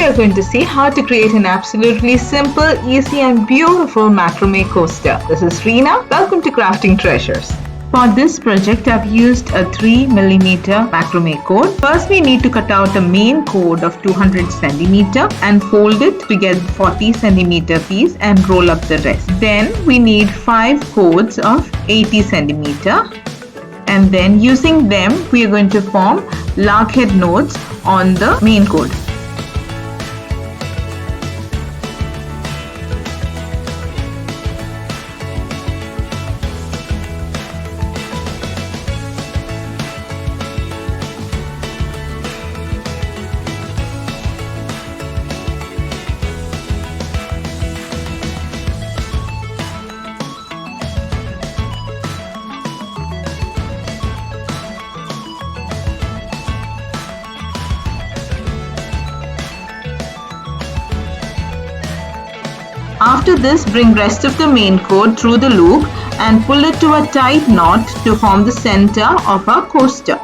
are going to see how to create an absolutely simple, easy and beautiful macrame coaster. This is Reena. Welcome to Crafting Treasures. For this project, I've used a 3mm macrame cord. First, we need to cut out a main cord of 200 cm and fold it to get 40 cm piece and roll up the rest. Then we need 5 cords of 80 cm. And then using them, we are going to form lark head nodes on the main cord. After this, bring rest of the main cord through the loop and pull it to a tight knot to form the center of our coaster.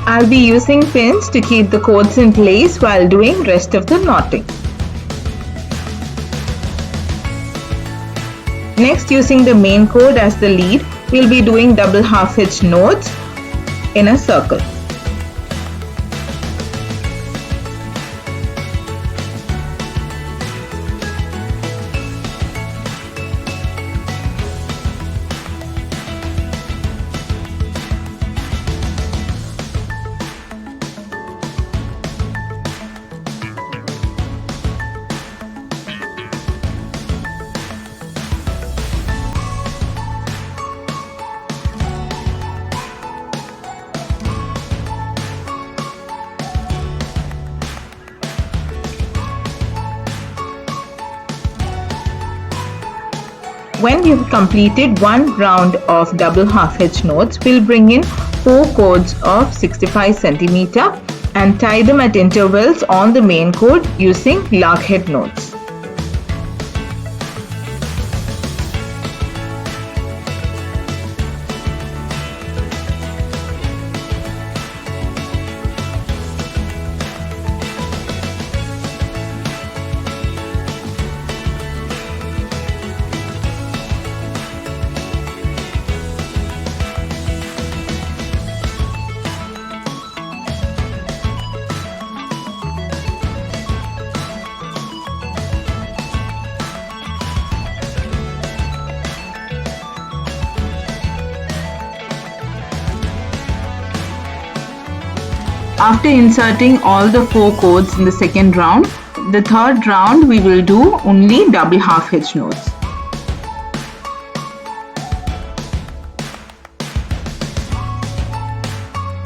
I'll be using pins to keep the cords in place while doing rest of the knotting. Next, using the main cord as the lead, we'll be doing double half hitch nodes in a circle. When you've completed one round of double half hitch nodes, we'll bring in 4 cords of 65 cm and tie them at intervals on the main cord using lark head nodes. After inserting all the 4 cords in the second round, the third round we will do only double half hitch nodes.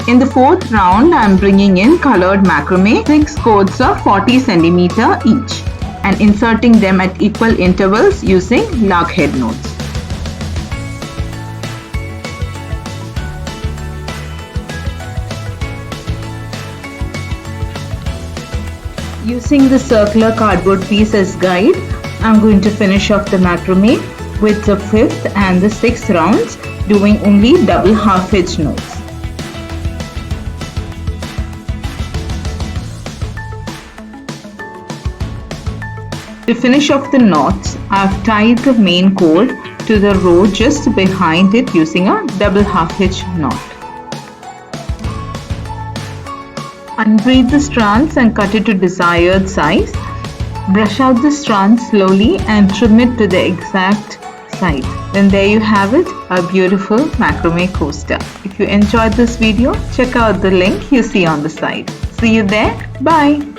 In the fourth round, I am bringing in colored macrame, 6 cords of 40 cm each, and inserting them at equal intervals using lark head nodes. Using the circular cardboard piece as guide, I am going to finish off the macrame with the 5th and the 6th rounds, doing only double half hitch nodes. To finish off the knots, I have tied the main cord to the row just behind it using a double half hitch knot. Unbraid the strands and cut it to desired size. Brush out the strands slowly and trim it to the exact size. Then there you have it, a beautiful macrame coaster. If you enjoyed this video, check out the link you see on the side. See you there. Bye.